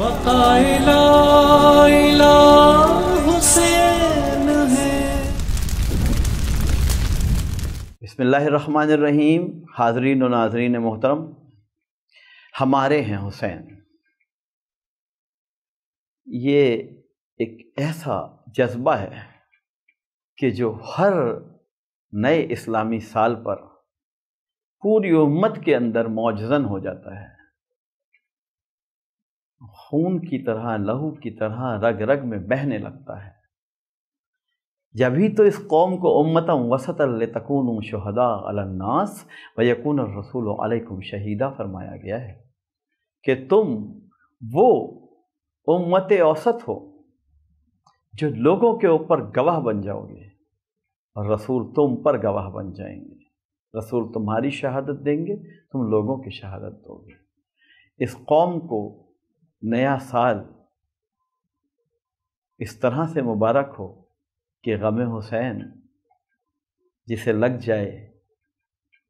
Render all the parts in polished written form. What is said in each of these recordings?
بقائے لا الہ حسین ہے۔ بسم اللہ الرحمن الرحیم۔ حاضرین و ناظرین محترم، ہمارے ہیں حسین، یہ ایک ایسا جذبہ ہے کہ جو ہر نئے اسلامی سال پر پوری امت کے اندر معجزن ہو جاتا ہے، خون کی طرح، لہو کی طرح رگ رگ میں بہنے لگتا ہے۔ جبھی تو اس قوم کو امتا وسطا لتکونوا شہداء علی الناس ویکون الرسول علیکم شہیدا فرمایا گیا ہے کہ تم وہ امت اوسط ہو جو لوگوں کے اوپر گواہ بن جاؤ گے، اور رسول تم پر گواہ بن جائیں گے۔ رسول تمہاری شہادت دیں گے، تم لوگوں کی شہادت دو گے۔ اس قوم کو نیا سال اس طرح سے مبارک ہو کہ غم حسین جسے لگ جائے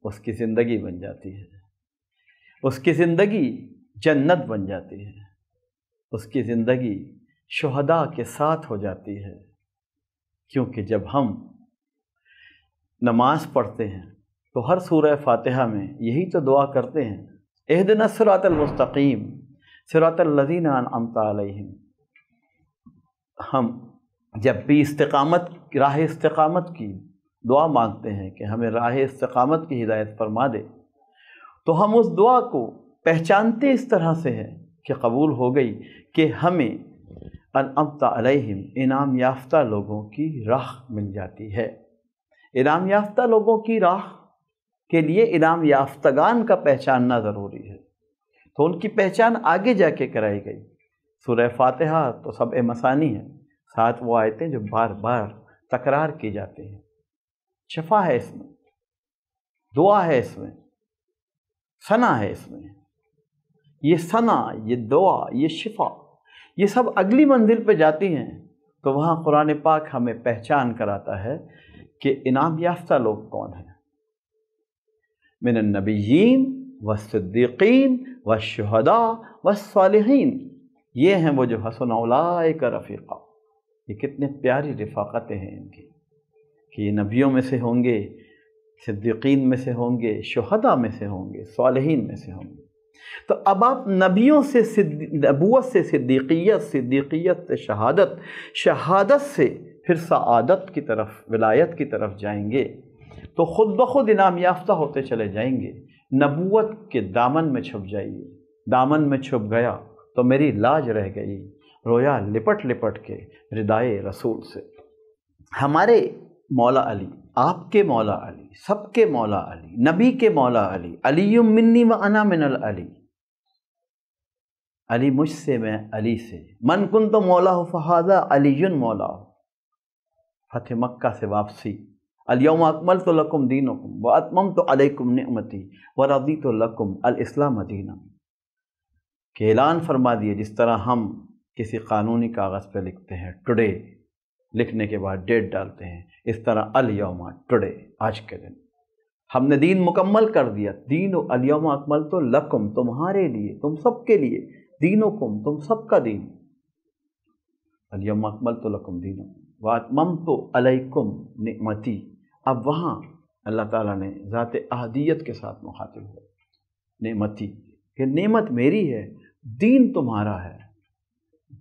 اس کی زندگی بن جاتی ہے، اس کی زندگی جنت بن جاتی ہے، اس کی زندگی شہداء کے ساتھ ہو جاتی ہے۔ کیونکہ جب ہم نماز پڑھتے ہیں تو ہر سورہ فاتحہ میں یہی تو دعا کرتے ہیں، اہدنا الصراط المستقیم صراط الذین انعمت علیہم۔ ہم جب بھی راہ استقامت کی دعا مانگتے ہیں کہ ہمیں راہ استقامت کی ہدایت فرما دے، تو ہم اس دعا کو پہچانتے اس طرح سے ہیں کہ قبول ہو گئی کہ ہمیں انعمت علیہم انعام یافتہ لوگوں کی راہ مل جاتی ہے۔ انعام یافتہ لوگوں کی راہ کے لیے انعام یافتگان کا پہچاننا ضروری ہے، تو ان کی پہچان آگے جا کے کرائی گئی۔ سورہ فاتحہ تو سبع مثانی ہے، ساتھ وہ آیتیں جو بار بار تکرار کی جاتی ہیں۔ شفا ہے اس میں، دعا ہے اس میں، ثنا ہے اس میں۔ یہ ثنا، یہ دعا، یہ شفا، یہ سب اگلی منزل پہ جاتی ہیں، تو وہاں قرآن پاک ہمیں پہچان کراتا ہے کہ انعام یافتہ لوگ کون ہیں۔ من النبیین والصدیقین والشہداء والصالحین، یہ ہیں وہ جو حسن اولئک رفیقا۔ یہ کتنے پیاری رفاقتیں ہیں ان کی کہ یہ نبیوں میں سے ہوں گے، صدیقین میں سے ہوں گے، شہداء میں سے ہوں گے، صالحین میں سے ہوں گے۔ تو اب آپ نبیوں سے نبوت سے صدیقیت، صدیقیت سے شہادت، شہادت سے پھر سعادت کی طرف، ولایت کی طرف جائیں گے، تو خود بخود انعام یافتہ ہوتے چلے جائیں گے۔ نبوت کے دامن میں چھپ جائیے، دامن میں چھپ گیا تو میری لاج رہ گئی، رویا لپٹ لپٹ کے ردائے رسول سے۔ ہمارے مولا علی، آپ کے مولا علی، سب کے مولا علی، نبی کے مولا علی، علی منی وانا من العلی، علی مجھ سے، میں علی سے۔ من کنت مولا فہذا علی مولا۔ فتح مکہ سے واپسی، الیوم اکملت لکم دینکم واتممت علیکم نعمتی ورضیت لکم الاسلام دینا، کہ اعلان فرما دیے جس طرح ہم کسی قانونی کاغذ پہ لکھتے ہیں ٹوڈے، لکھنے کے بعد ڈیٹ ڈالتے ہیں، اس طرح الیوم، ٹوڈے، آج کے دن ہم نے دین مکمل کر دیا۔ دین الیوم اکملت لکم، تمہارے لیے، تم سب کے لیے، دینکم، تم سب کا دین، الیوم اکملت لکم دینکم واتممت علیکم نعمتی۔ اب وہاں اللہ تعالیٰ نے ذات احدیت کے ساتھ مخاطب ہوا، نعمتی، کہ نعمت میری ہے، دین تمہارا ہے،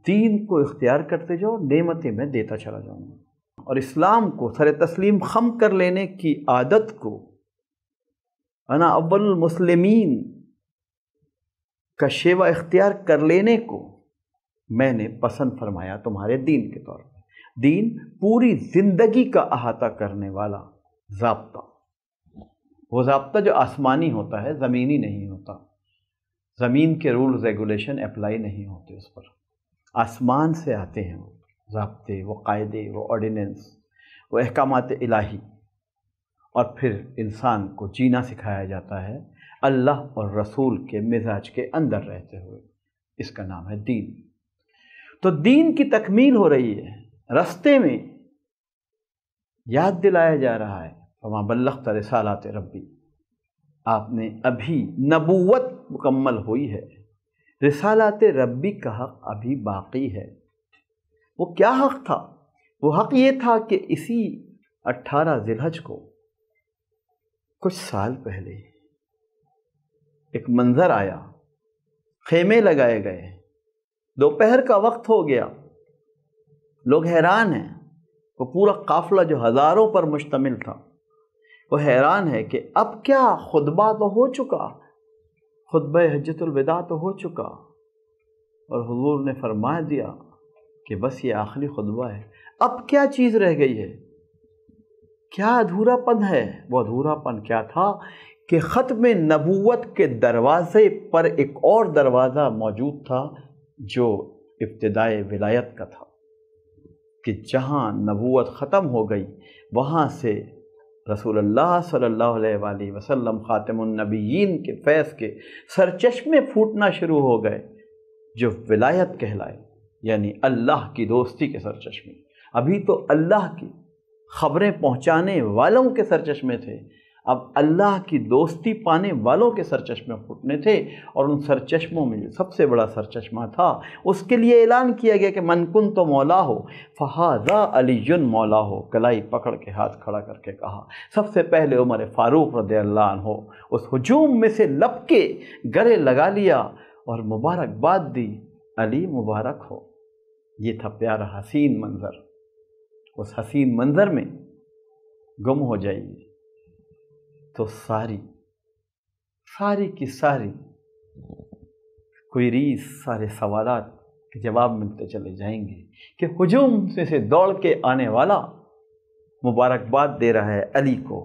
دین کو اختیار کرتے جاؤ، نعمتیں میں دیتا چلا جاؤں گا۔ اور اسلام کو سر تسلیم خم کر لینے کی عادت کو، انا اول المسلمین کا شیوہ اختیار کر لینے کو میں نے پسند فرمایا تمہارے دین کے طور پر۔ دین پوری زندگی کا احاطہ کرنے والا ضابطہ، وہ ضابطہ جو آسمانی ہوتا ہے، زمینی نہیں ہوتا۔ زمین کے رولز ریگولیشن اپلائی نہیں ہوتے اس پر، آسمان سے آتے ہیں وہ ضابطے، وہ قاعدے، وہ آرڈیننس، وہ احکامات الہی، اور پھر انسان کو جینا سکھایا جاتا ہے اللہ اور رسول کے مزاج کے اندر رہتے ہوئے۔ اس کا نام ہے دین۔ تو دین کی تکمیل ہو رہی ہے، رستے میں یاد دلایا جا رہا ہے وما بلغت رسالات ربی، آپ نے ابھی نبوت مکمل ہوئی ہے، رسالات ربی کا حق ابھی باقی ہے۔ وہ کیا حق تھا؟ وہ حق یہ تھا کہ اسی 18 ذی الحج کو کچھ سال پہلے ایک منظر آیا، خیمے لگائے گئے، دوپہر کا وقت ہو گیا، لوگ حیران ہیں۔ وہ پورا قافلہ جو ہزاروں پر مشتمل تھا وہ حیران ہے کہ اب کیا، خطبہ تو ہو چکا، خطبہ حجۃ الوداع تو ہو چکا، اور حضور نے فرما دیا کہ بس یہ آخری خطبہ ہے، اب کیا چیز رہ گئی ہے؟ کیا ادھورا پن ہے؟ وہ ادھورا پن کیا تھا کہ ختم نبوت کے دروازے پر ایک اور دروازہ موجود تھا جو ابتدائے ولایت کا تھا، کہ جہاں نبوت ختم ہو گئی وہاں سے رسول اللہ صلی اللہ علیہ وآلہ وسلم خاتم النبیین کے فیض کے سرچشمے پھوٹنا شروع ہو گئے جو ولایت کہلائے، یعنی اللہ کی دوستی کے سرچشمے۔ ابھی تو اللہ کی خبریں پہنچانے والوں کے سرچشمے تھے، اب اللہ کی دوستی پانے والوں کے سرچشمے پھوٹنے تھے، اور ان سرچشموں میں جو سب سے بڑا سرچشمہ تھا اس کے لیے اعلان کیا گیا کہ من کنت مولا ہو فہذا علی مولا ہو۔ کلائی پکڑ کے ہاتھ کھڑا کر کے کہا، سب سے پہلے عمر فاروق رضی اللہ عنہ اس ہجوم میں سے لپ کے گلے لگا لیا اور مبارکباد دی، علی مبارک ہو۔ یہ تھا پیارا حسین منظر۔ اس حسین منظر میں گم ہو جائیے تو ساری کی ساری کوئی ریز، سارے سوالات کے جواب ملتے چلے جائیں گے کہ ہجوم سے دوڑ کے آنے والا مبارکباد دے رہا ہے علی کو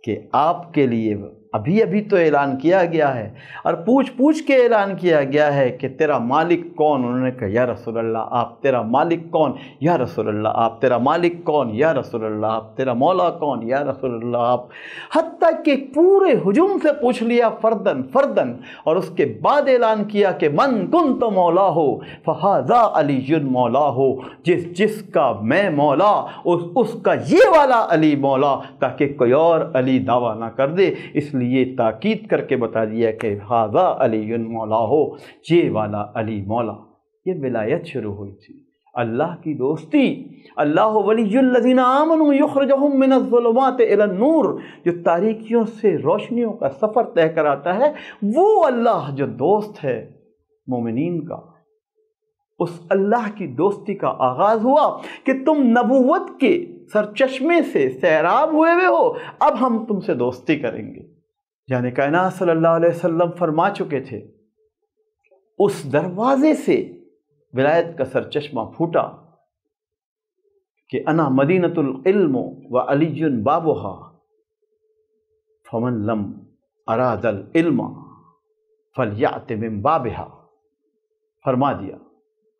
کہ آپ کے لیے ابھی تو اعلان کیا گیا ہے، اور پوچھ کے اعلان کیا گیا ہے کہ تیرا مالک کون؟ انہوں نے کہا یا رسول اللہ آپ تیرا مالک کون؟ یا رسول اللہ آپ تیرا مالک کون؟ یا رسول اللہ آپ تیرا مولا کون؟ یا رسول اللہ آپ، حتیٰ کہ پورے ہجوم سے پوچھ لیا فردن، اور اس کے بعد اعلان کیا کہ من کنت مولا ہو فہذا علی مولا ہو، جس کا میں مولا اس کا یہ والا علی مولا، تاکہ کوئی اور علی دعویٰ نہ کر دے۔ اس لیے تاکید کر کے بتا دیا کہ ہذا علی مولا ہو، یہ والا علی مولا۔ یہ ولایت شروع ہوئی تھی، اللہ کی دوستی۔ اللہ ولی الذین آمنوا یخرجہم من الظلمات الی النور، جو تاریکیوں سے روشنیوں کا سفر طے کراتا ہے، وہ اللہ جو دوست ہے مومنین کا۔ اس اللہ کی دوستی کا آغاز ہوا کہ تم نبوت کے سرچشمے سے سیراب ہوئے ہو، اب ہم تم سے دوستی کریں گے۔ یعنی کائنات صلی اللہ علیہ وسلم فرما چکے تھے، اس دروازے سے ولایت کا سرچشمہ پھوٹا کہ انا مدینۃ العلم وعلی بابھا فمن لم اراد العلم فلیأت من بابھا۔ فرما دیا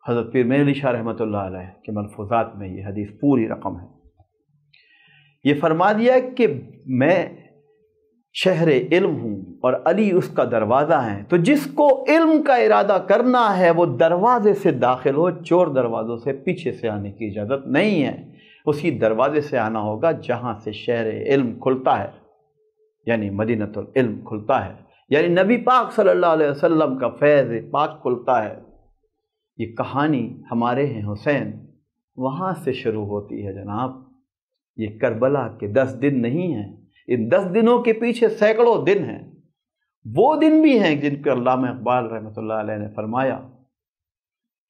حضرت پیر میرعلی شاہ رحمۃ اللہ علیہ کے ملفوظات میں، یہ حدیث پوری رقم ہے۔ یہ فرما دیا کہ میں شہر علم ہوں اور علی اس کا دروازہ ہے، تو جس کو علم کا ارادہ کرنا ہے وہ دروازے سے داخل ہو، چور دروازوں سے پیچھے سے آنے کی اجازت نہیں ہے، اسی دروازے سے آنا ہوگا جہاں سے شہر علم کھلتا ہے، یعنی مدینۃ العلم کھلتا ہے، یعنی نبی پاک صلی اللہ علیہ وسلم کا فیض پاک کھلتا ہے۔ یہ کہانی ہمارے ہیں حسین وہاں سے شروع ہوتی ہے جناب۔ یہ کربلا کے 10 دن نہیں ہیں، ان 10 دنوں کے پیچھے سینکڑوں دن ہیں۔ وہ دن بھی ہیں جن پر علامہ اقبال رحمۃ اللہ علیہ نے فرمایا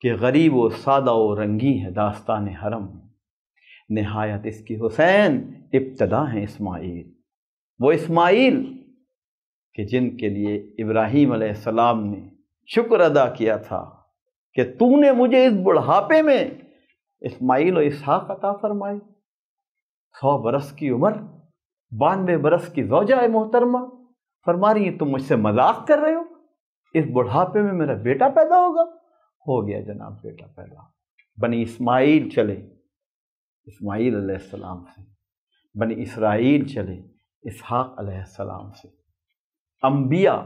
کہ غریب و سادہ و رنگی ہے داستان حرم، نہایت اس کی حسین ابتدا ہے اسماعیل۔ وہ اسماعیل کہ جن کے لیے ابراہیم علیہ السلام نے شکر ادا کیا تھا کہ تو نے مجھے اس بڑھاپے میں اسماعیل و اسحاق عطا فرمائے، 100 برس کی عمر، 92 برس کی زوجہ محترمہ، فرما رہی ہیں تم مجھ سے مذاق کر رہے ہو، اس بڑھاپے میں میرا بیٹا پیدا ہوگا؟ ہو گیا جناب بیٹا پیدا۔ بنی اسماعیل چلے اسماعیل علیہ السلام سے، بنی اسرائیل چلے اسحاق علیہ السلام سے۔ انبیاء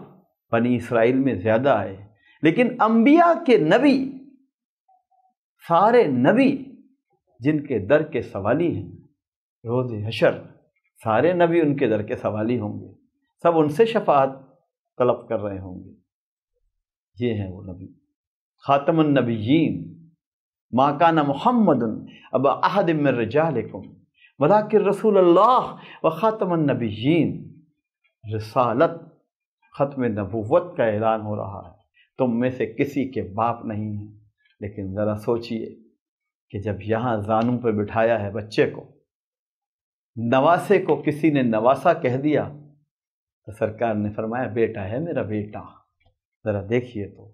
بنی اسرائیل میں زیادہ آئے، لیکن انبیاء کے نبی، سارے نبی جن کے در کے سوالی ہیں روز حشر، سارے نبی ان کے در کے سوالی ہوں گے، سب ان سے شفاعت طلب کر رہے ہوں گے۔ یہ ہیں وہ نبی، خاتم النبیین، ما کان محمد ابا احد من رجالکم ولکن رسول اللہ و خاتم النبیین۔ رسالت، ختم نبوت کا اعلان ہو رہا ہے، تم میں سے کسی کے باپ نہیں ہیں۔ لیکن ذرا سوچئے کہ جب یہاں زانوں پہ بٹھایا ہے بچے کو، نواسے کو کسی نے نواسا کہہ دیا، تو سرکار نے فرمایا بیٹا ہے میرا بیٹا۔ ذرا دیکھیے تو،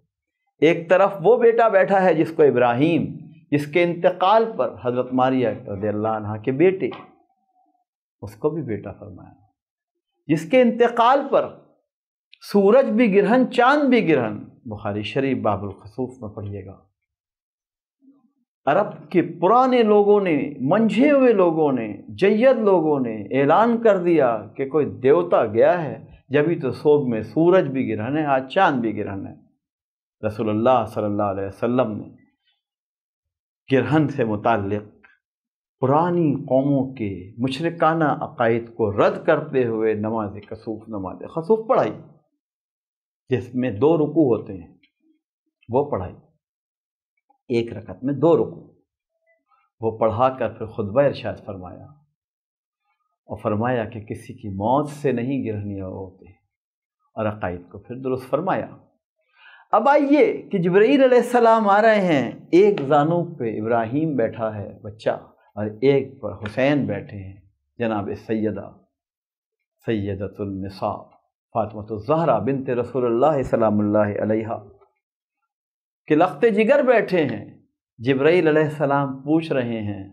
ایک طرف وہ بیٹا بیٹھا ہے جس کو ابراہیم، جس کے انتقال پر حضرت ماریہ رضی اللہ عنہ کے بیٹے، اس کو بھی بیٹا فرمایا، جس کے انتقال پر سورج بھی گرہن چاند بھی گرہن، بخاری شریف باب الخسوف میں پڑھیے گا۔ عرب کے پرانے لوگوں نے، منجھے ہوئے لوگوں نے، جید لوگوں نے اعلان کر دیا کہ کوئی دیوتا گیا ہے، جبھی تو صوب میں سورج بھی گرہن ہے، آج چاند بھی گرہن ہے۔ رسول اللہ صلی اللہ علیہ وسلم نے گرہن سے متعلق پرانی قوموں کے مشرکانہ عقائد کو رد کرتے ہوئے نماز کسوف، نماز خسوف پڑھائی، جس میں 2 رکوع ہوتے ہیں، وہ پڑھائی، ایک رکعت میں 2 رکوع، وہ پڑھا کر پھر خطبہ ارشاد فرمایا، اور فرمایا کہ کسی کی موت سے نہیں گرہنیاں ہوتے، اور عقائد کو پھر درست فرمایا۔ اب آئیے کہ جبرائیل علیہ السلام آ رہے ہیں، ایک زانو پہ ابراہیم بیٹھا ہے بچہ، اور ایک پر حسین بیٹھے ہیں، جناب سیدۃ النساء فاطمۃ الزہرا بنت رسول اللہ سلام اللہ علیہا کہ لخت جگر بیٹھے ہیں۔ جبرائیل علیہ السلام پوچھ رہے ہیں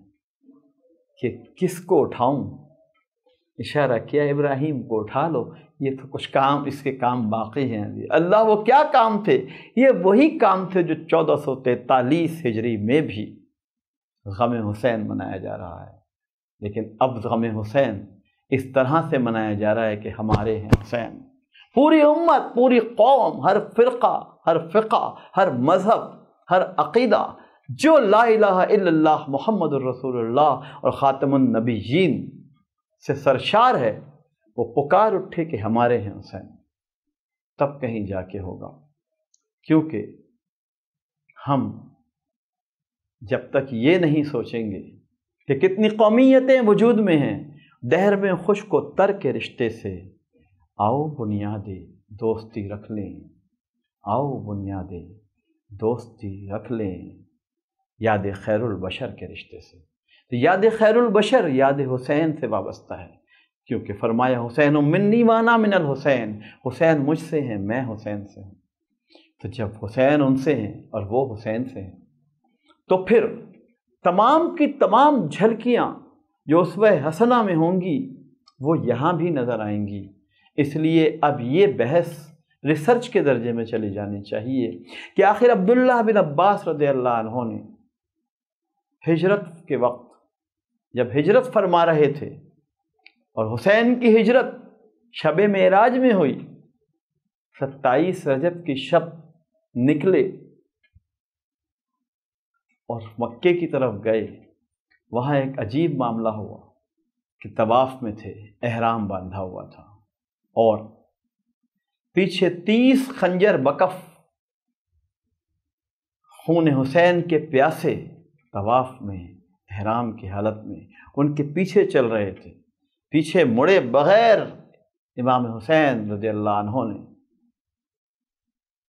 کہ کس کو اٹھاؤں؟ اشارہ کیا ابراہیم کو اٹھا لو، یہ تو کچھ کام، اس کے کام باقی ہیں۔ اللہ وہ کیا کام تھے؟ یہ وہی کام تھے جو 1443 ہجری میں بھی غم حسین منایا جا رہا ہے، لیکن اب غم حسین اس طرح سے منایا جا رہا ہے کہ ہمارے ہیں حسین۔ پوری امت، پوری قوم، ہر فرقہ، ہر فقہ، ہر مذہب، ہر عقیدہ جو لا الہ الا اللہ محمد الرسول اللہ اور خاتم النبیین سے سرشار ہے، وہ پکار اٹھے کہ ہمارے ہیں حسین، تب کہیں جا کے ہوگا۔ کیونکہ ہم جب تک یہ نہیں سوچیں گے کہ کتنی قومیتیں وجود میں ہیں، دہر میں خشک و تر کے رشتے سے آؤ بنیادیں دوستی رکھ لیں، آؤ بنیادیں دوستی رکھ لیں، یاد خیر البشر کے رشتے سے۔ تو یاد خیر البشر یاد حسین سے وابستہ ہے، کیونکہ فرمایا حسین منی وانا من الحسین، حسین مجھ سے ہیں، میں حسین سے ہوں۔ تو جب حسین ان سے ہیں اور وہ حسین سے ہیں، تو پھر تمام کی تمام جھلکیاں جو اسوہ حسنہ میں ہوں گی وہ یہاں بھی نظر آئیں گی۔ اس لیے اب یہ بحث ریسرچ کے درجے میں چلی جانی چاہیے کہ آخر عبداللہ بن عباس رضی اللہ عنہ نے ہجرت کے وقت جب ہجرت فرما رہے تھے، اور حسین کی ہجرت شب معراج میں ہوئی، 27 رجب کی شب نکلے اور مکے کی طرف گئے، وہاں ایک عجیب معاملہ ہوا کہ طواف میں تھے، احرام باندھا ہوا تھا، اور پیچھے 30 خنجر بکف خون حسین کے پیاسے طواف میں احرام کی حالت میں ان کے پیچھے چل رہے تھے، پیچھے مڑے بغیر امام حسین رضی اللہ عنہ نے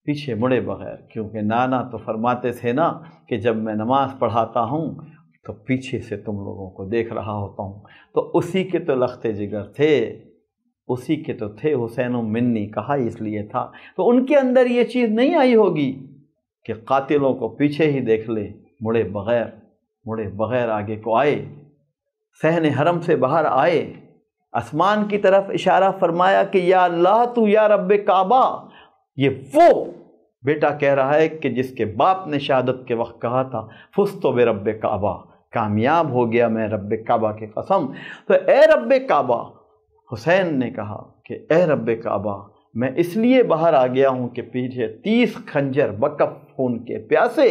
پیچھے مڑے بغیر، کیونکہ نانا تو فرماتے تھے نا کہ جب میں نماز پڑھاتا ہوں تو پیچھے سے تم لوگوں کو دیکھ رہا ہوتا ہوں، تو اسی کے تو لخت جگر تھے، اسی کے تو تھے، حسین منی کہا اس لیے تھا۔ تو ان کے اندر یہ چیز نہیں آئی ہوگی کہ قاتلوں کو پیچھے ہی دیکھ لے، مڑے بغیر آگے کو آئے، صحن حرم سے باہر آئے، آسمان کی طرف اشارہ فرمایا کہ یا اللہ تو یا رب کعبہ۔ یہ وہ بیٹا کہہ رہا ہے کہ جس کے باپ نے شہادت کے وقت کہا تھا فزت برب کعبہ، کامیاب ہو گیا میں رب کعبہ کی قسم۔ تو اے رب کعبہ، حسین نے کہا کہ اے رب کعبہ، میں اس لیے باہر آ گیا ہوں کہ پیچھے 30 خنجر بکف خون کے پیاسے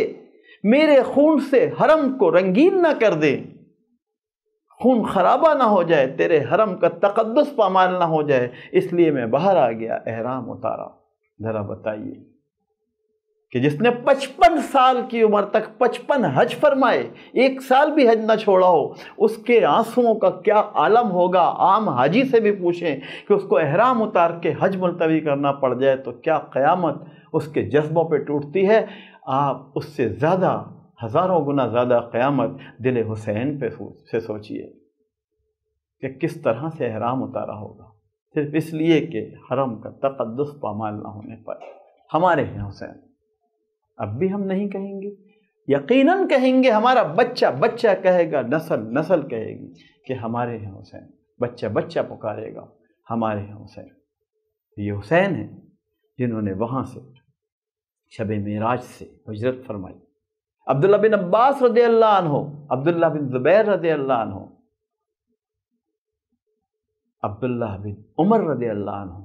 میرے خون سے حرم کو رنگین نہ کر دے، خون خرابہ نہ ہو جائے، تیرے حرم کا تقدس پامال نہ ہو جائے، اس لیے میں باہر آ گیا، احرام اتارا۔ ذرا بتائیے کہ جس نے 55 سال کی عمر تک 55 حج فرمائے، 1 سال بھی حج نہ چھوڑا ہو، اس کے آنسوؤں کا کیا عالم ہوگا۔ عام حاجی سے بھی پوچھیں کہ اس کو احرام اتار کے حج ملتوی کرنا پڑ جائے تو کیا قیامت اس کے جذبوں پہ ٹوٹتی ہے۔ آپ اس سے زیادہ، ہزاروں گنا زیادہ قیامت دل حسین پہ سے سوچئے کہ کس طرح سے احرام اتارا ہوگا، صرف اس لیے کہ حرم کا تقدس پامال نہ ہونے پر۔ ہمارے ہیں حسین، اب بھی ہم نہیں کہیں گے، یقیناً کہیں گے، ہمارا بچہ بچہ کہے گا، نسل نسل کہے گی کہ ہمارے ہیں حسین، بچہ بچہ پکارے گا ہمارے ہیں حسین۔ یہ حسین ہیں جنہوں نے وہاں سے شب معراج سے ہجرت فرمائی۔ عبداللہ بن عباس رضی اللہ عنہ، عبداللہ بن زبیر رضی اللہ عنہ، عبداللہ بن عمر رضی اللہ عنہ،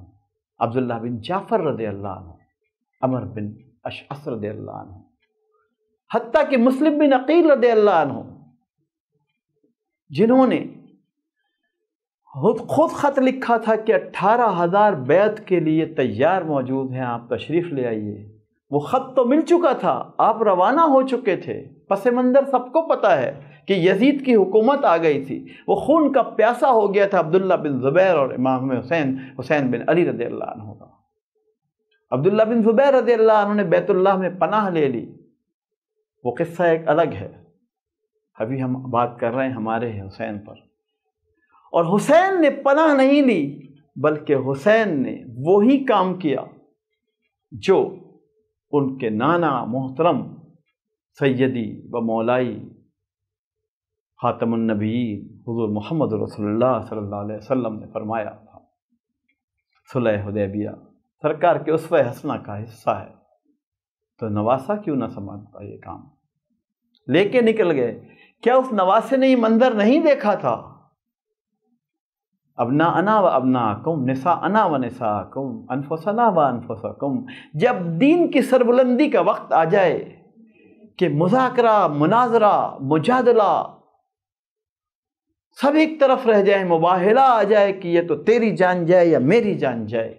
عبداللہ بن جعفر رضی اللہ عنہ، عمر بن اشعث رضی اللہ عنہ، حتیٰ کہ مسلم بن عقیل رضی اللہ عنہ، جنہوں نے خود خط لکھا تھا کہ 18,000 بیعت کے لیے تیار موجود ہیں، آپ تشریف لے آئیے۔ وہ خط تو مل چکا تھا، آپ روانہ ہو چکے تھے، پس منظر سب کو پتہ ہے کہ یزید کی حکومت آ گئی تھی، وہ خون کا پیاسا ہو گیا تھا عبداللہ بن زبیر اور امام حسین بن علی رضی اللہ عنہ کا۔ عبداللہ بن زبیر رضی اللہ عنہ نے بیت اللہ میں پناہ لے لی، وہ قصہ ایک الگ ہے، ابھی ہم بات کر رہے ہیں ہمارے حسین پر۔ اور حسین نے پناہ نہیں لی، بلکہ حسین نے وہی کام کیا جو ان کے نانا محترم سیدی و مولائی خاتم النبیین حضور محمد رسول اللہ صلی اللہ علیہ وسلم نے فرمایا تھا۔ صلح حدیبیہ سرکار کے اسوہ حسنہ کا حصہ ہے، تو نواسہ کیوں نہ سمجھتا یہ کام، لے کے نکل گئے۔ کیا اس نواسے نے یہ منظر نہیں دیکھا تھا؟ ابناءنا و ابناءکم، نساءنا و نساءکم، انفسنا و انفسکم۔ جب دین کی سربلندی کا وقت آ جائے کہ مذاکرہ، مناظرہ، مجادلہ سب ایک طرف رہ جائے، مباہلہ آ جائے کہ یہ تو تیری جان جائے یا میری جان جائے،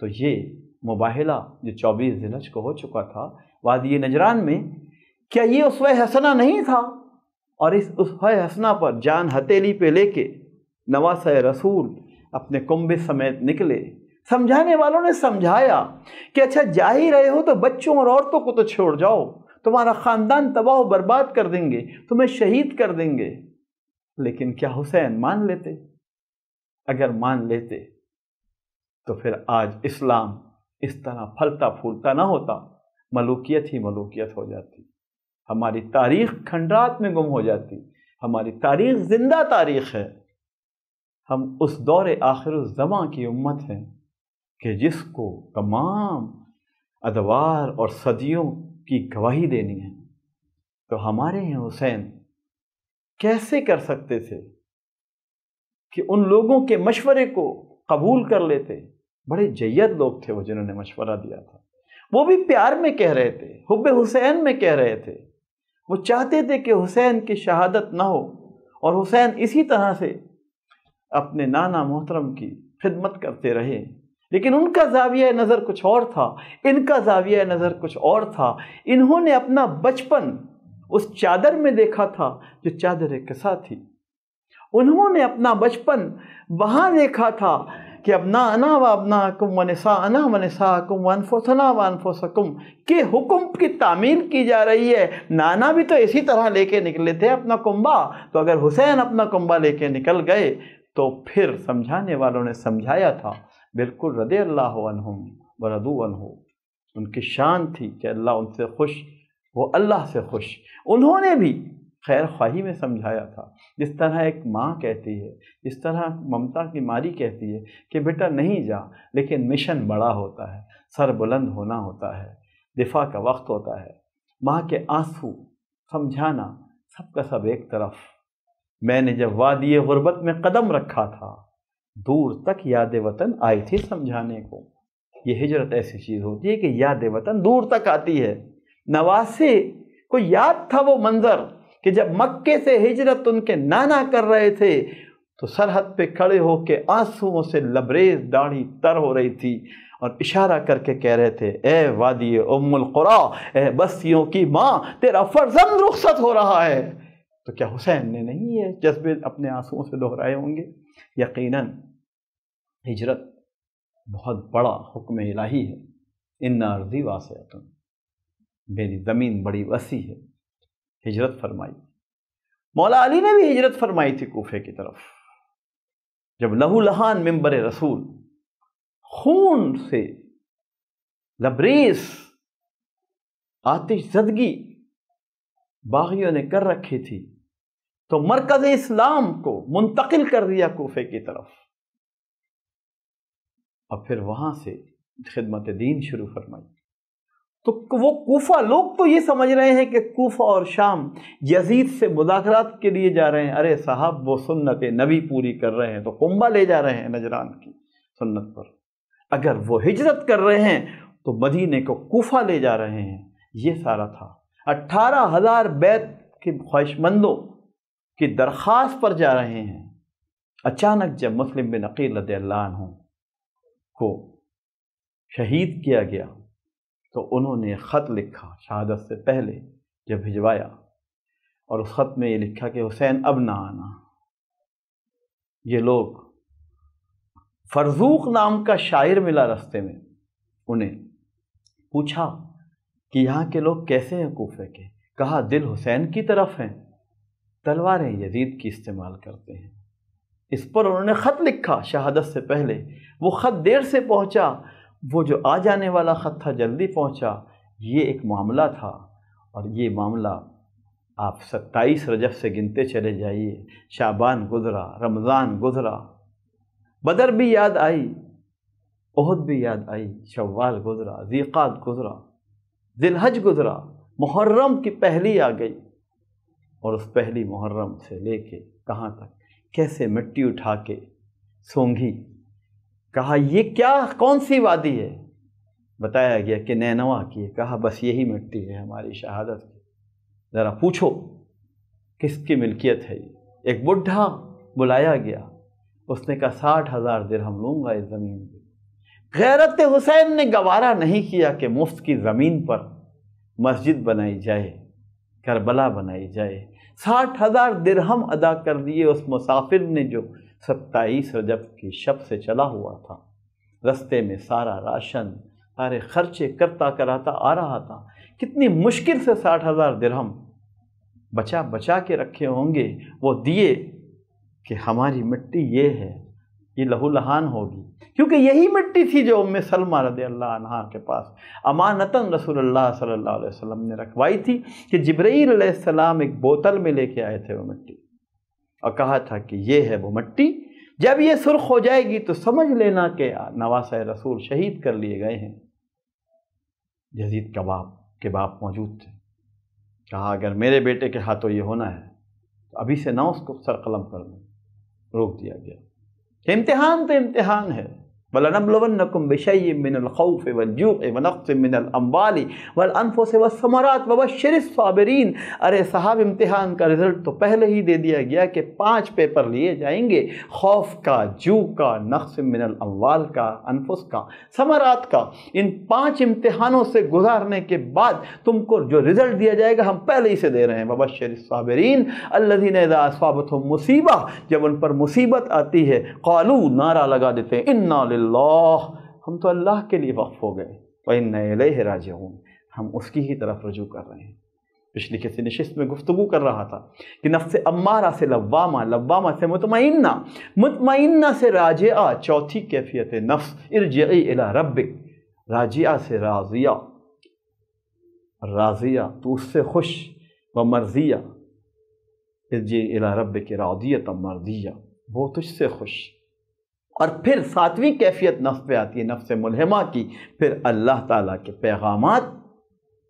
تو یہ مباہلہ جو 24 ذی الحج کو ہو چکا تھا وادی نجران میں، کیا یہ اسوہ حسنہ نہیں تھا؟ اور اس اسوہ حسنہ پر جان ہتھیلی پہ لے کے نواسہ رسول اپنے کنبے سمیت نکلے۔ سمجھانے والوں نے سمجھایا کہ اچھا جا ہی رہے ہو تو بچوں اور عورتوں کو تو چھوڑ جاؤ، تمہارا خاندان تباہ و برباد کر دیں گے، تمہیں شہید کر دیں گے۔ لیکن کیا حسین مان لیتے؟ اگر مان لیتے تو پھر آج اسلام اس طرح پھلتا پھولتا نہ ہوتا، ملوکیت ہی ملوکیت ہو جاتی، ہماری تاریخ کھنڈرات میں گم ہو جاتی۔ ہماری تاریخ زندہ تاریخ ہے۔ ہم اس دور آخر الزماں کی امت ہیں کہ جس کو تمام ادوار اور صدیوں کی گواہی دینی ہے، تو ہمارے ہیں حسین کیسے کر سکتے تھے کہ ان لوگوں کے مشورے کو قبول کر لیتے؟ بڑے جید لوگ تھے وہ جنہوں نے مشورہ دیا تھا، وہ بھی پیار میں کہہ رہے تھے، حب حسین میں کہہ رہے تھے، وہ چاہتے تھے کہ حسین کی شہادت نہ ہو اور حسین اسی طرح سے اپنے نانا محترم کی خدمت کرتے رہے۔ لیکن ان کا زاویہ نظر کچھ اور تھا، ان کا زاویہ نظر کچھ اور تھا۔ انہوں نے اپنا بچپن اس چادر میں دیکھا تھا جو چادر قصہ تھی، انہوں نے اپنا بچپن وہاں دیکھا تھا کہ ابناءنا و ابناءکم و نساءنا و نساءکم و انفسنا و انفسکم کے حکم کی تعمیل کی جا رہی ہے۔ نانا بھی تو اسی طرح لے کے نکلے تھے اپنا کنبا، تو اگر حسین اپنا کنبا لے کے نکل گئے تو پھر سمجھانے والوں نے سمجھایا تھا، بالکل رضی اللہ عنہم ورضوا عنہ، ان کی شان تھی کہ اللہ ان سے خوش، وہ اللہ سے خوش۔ انہوں نے بھی خیر خواہی میں سمجھایا تھا، جس طرح ایک ماں کہتی ہے، جس طرح ممتا کی ماری کہتی ہے کہ بیٹا نہیں جا، لیکن مشن بڑا ہوتا ہے، سر بلند ہونا ہوتا ہے، دفاع کا وقت ہوتا ہے۔ ماں کے آنسو، سمجھانا، سب کا سب ایک طرف۔ میں نے جب وادی غربت میں قدم رکھا تھا، دور تک یاد وطن آئی تھی سمجھانے کو۔ یہ ہجرت ایسی چیز ہوتی ہے کہ یاد وطن دور تک آتی ہے۔ نواسے کو یاد تھا وہ منظر کہ جب مکے سے ہجرت ان کے نانا کر رہے تھے تو سرحد پہ کھڑے ہو کے آنسوؤں سے لبریز داڑھی تر ہو رہی تھی، اور اشارہ کر کے کہہ رہے تھے اے وادی ام القرا، اے بستیوں کی ماں، تیرا فرزند رخصت ہو رہا ہے۔ تو کیا حسین نے نہیں یہ جذبے اپنے آنسوؤں سے دہرائے ہوں گے؟ یقیناً ہجرت بہت بڑا حکم الہی ہے۔ ان ارضی واسعۃ، میری زمین بڑی وسیع ہے، ہجرت فرمائی۔ مولا علی نے بھی ہجرت فرمائی تھی کوفے کی طرف، جب لہو لہان منبر رسول خون سے لبریز آتش زدگی باغیوں نے کر رکھی تھی، تو مرکز اسلام کو منتقل کر دیا کوفے کی طرف، اور پھر وہاں سے خدمت دین شروع فرمائی۔ تو وہ کوفہ لوگ تو یہ سمجھ رہے ہیں کہ کوفہ اور شام یزید سے مذاکرات کے لیے جا رہے ہیں، ارے صاحب وہ سنت نبی پوری کر رہے ہیں، تو قنبہ لے جا رہے ہیں نجران کی سنت پر۔ اگر وہ ہجرت کر رہے ہیں تو مدینے کو کوفہ لے جا رہے ہیں۔ یہ سارا تھا 18,000 بیت کے خواہش مندوں کی درخواست پر جا رہے ہیں۔ اچانک جب مسلم بن عقیل رضی اللہ عنہ کو شہید کیا گیا تو انہوں نے خط لکھا شہادت سے پہلے جب بھجوایا، اور اس خط میں یہ لکھا کہ حسین اب نہ آنا۔ یہ لوگ فرزوق نام کا شاعر ملا رستے میں، انہیں پوچھا کہ یہاں کے لوگ کیسے ہیں کوفے کے؟ کہا دل حسین کی طرف ہیں، تلواریں یزید کی استعمال کرتے ہیں۔ اس پر انہوں نے خط لکھا شہادت سے پہلے۔ وہ خط دیر سے پہنچا، وہ جو آ جانے والا خط تھا جلدی پہنچا۔ یہ ایک معاملہ تھا، اور یہ معاملہ آپ 27 رجب سے گنتے چلے جائیے، شعبان گزرا، رمضان گزرا، بدر بھی یاد آئی، احد بھی یاد آئی، شوال گزرا، ذیقعد گزرا، ذی الحج گزرا، محرم کی پہلی آ گئی، اور اس پہلی محرم سے لے کے کہاں تک کیسے مٹی اٹھا کے سونگھی۔ کہا یہ کیا کون سی وادی ہے؟ بتایا گیا کہ نینوا کی ہے۔ کہا بس یہی مٹی ہے ہماری شہادت کی، ذرا پوچھو کس کی ملکیت ہے یہ؟ ایک بڈھا بلایا گیا، اس نے کہا 60,000 درہم لوں گا اس زمین پہ۔ غیرت حسین نے گوارا نہیں کیا کہ مفت کی زمین پر مسجد بنائی جائے، کربلا بنائی جائے۔ 60,000 درہم ادا کر دیے اس مسافر نے جو 27 رجب کی شب سے چلا ہوا تھا، رستے میں سارا راشن، سارے خرچے کرتا کراتا آ رہا تھا۔ کتنی مشکل سے 60,000 درہم بچا بچا کے رکھے ہوں گے، وہ دیے کہ ہماری مٹی یہ ہے، یہ لہو لہان ہوگی، کیونکہ یہی مٹی تھی جو ام سلمہ رضی اللہ عنہا کے پاس امانتاً رسول اللہ صلی اللہ علیہ وسلم نے رکھوائی تھی، کہ جبرائیل علیہ السلام ایک بوتل میں لے کے آئے تھے وہ مٹی، اور کہا تھا کہ یہ ہے وہ مٹی، جب یہ سرخ ہو جائے گی تو سمجھ لینا کہ نواسۂ رسول شہید کر لیے گئے ہیں۔ یزید کے باپ موجود تھے۔ کہا اگر میرے بیٹے کے ہاتھوں یہ ہونا ہے تو ابھی سے نہ اس کو سر قلم کر دوں۔ روک دیا گیا کہ امتحان تو امتحان ہے، وَلَنَبْلُوَنَّكُمْ بِشَيْءٍ مِّنَ الْخَوْفِ وَالْجُوعِ وَنَقْصٍ مِّنَ الْأَمْوَالِ وَالْأَنفُسِ وَالثَّمَرَاتِ وَبَشِّرِ الصَّابِرِينَ۔ ارے صاحب امتحان کا رزلٹ تو پہلے ہی دے دیا گیا کہ 5 پیپر لیے جائیں گے، خوف کا، جو کا، نقص من الاموال کا، انفس کا، ثمرات کا۔ ان 5 امتحانوں سے گزارنے کے بعد تم کو جو رزلٹ دیا جائے گا ہم پہلے ہی سے دے رہے ہیں۔ وَبَشِّرِ الصَّابِرِينَ الَّذِينَ إِذَا أَصَابَتْهُم مُّصِیبَہ، جب ان پر مصیبت آتی ہے قالوا، نعرہ لگا دیتے ہیں اِنَّا لِلَّہِ، ہم تو اللہ کے لیے وقف ہو گئے، وَإِنَّا إِلَيْهِ راجعون، ہم اس کی ہی طرف رجوع کر رہے ہیں۔ پچھلی کسی نشست میں گفتگو کر رہا تھا کہ نفس امارہ سے لوامہ، لوامہ سے مطمئنہ، مطمئنہ سے راجعہ، چوتھی کیفیت نفس ارجعی الی ربک، راجعہ سے راضیہ، راضیہ تو اس سے خوش، و مرضیہ ارجعی الی ربک راضیۃ مرضیہ، وہ تجھ سے خوش۔ اور پھر 7ویں کیفیت نفس پہ آتی ہے، نفس ملہمہ کی، پھر اللہ تعالیٰ کے پیغامات،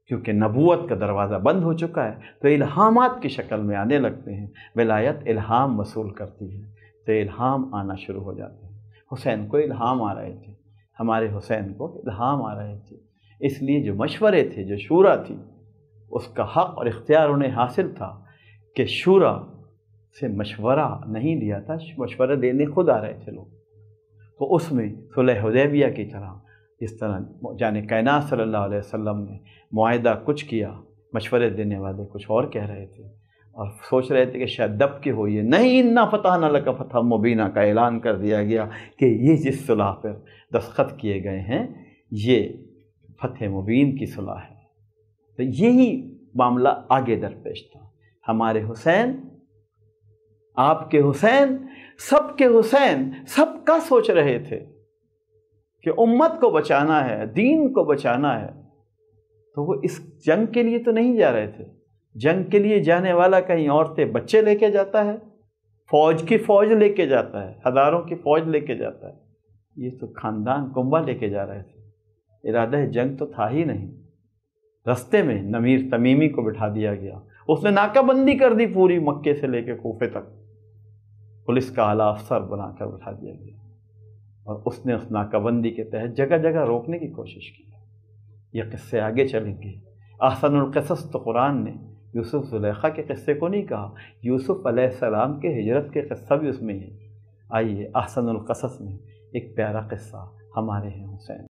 کیونکہ نبوت کا دروازہ بند ہو چکا ہے تو الہامات کی شکل میں آنے لگتے ہیں۔ ولایت الہام وصول کرتی ہے تو الہام آنا شروع ہو جاتے ہیں۔ حسین کو الہام آ رہے تھے، ہمارے حسین کو الہام آ رہے تھے، اس لیے جو مشورے تھے، جو شورا تھی، اس کا حق اور اختیار انہیں حاصل تھا کہ شورا سے مشورہ نہیں لیا تھا، مشورہ دینے خود آ رہے تھے لوگ۔ تو اس میں صلح حدیبیہ کی طرح اس طرح جانے کائنات صلی اللہ علیہ وسلم نے معاہدہ کچھ کیا، مشورے دینے والے کچھ اور کہہ رہے تھے، اور سوچ رہے تھے کہ شاید دب کے ہوئی ہے۔ نہیں، انا فتحنا لک فتحا مبینہ کا اعلان کر دیا گیا کہ یہ جس صلح پر دستخط کیے گئے ہیں یہ فتح مبین کی صلح ہے۔ تو یہی معاملہ آگے درپیش تھا۔ ہمارے حسین، آپ کے حسین، سب کے حسین سب کا سوچ رہے تھے کہ امت کو بچانا ہے، دین کو بچانا ہے، تو وہ اس جنگ کے لیے تو نہیں جا رہے تھے۔ جنگ کے لیے جانے والا کہیں عورتیں بچے لے کے جاتا ہے، فوج کی فوج لے کے جاتا ہے، ہزاروں کی فوج لے کے جاتا ہے، یہ تو خاندان کنبہ لے کے جا رہے تھے۔ ارادہ جنگ تو تھا ہی نہیں۔ رستے میں نمیر تمیمی کو بٹھا دیا گیا، اس نے ناکہ بندی کر دی پوری مکے سے لے کے کوفے تک، پولیس کا اعلیٰ افسر بنا کر بٹھا دیا گیا، اور اس نے اس ناکہ بندی کے تحت جگہ جگہ روکنے کی کوشش کی۔ یہ قصے آگے چلیں گے۔ احسن القصص تو قرآن نے یوسف زلیخا کے قصے کو نہیں کہا، یوسف علیہ السلام کے ہجرت کے قصہ بھی اس میں ہے۔ آئیے احسن القصص میں ایک پیارا قصہ ہمارے ہیں حسین۔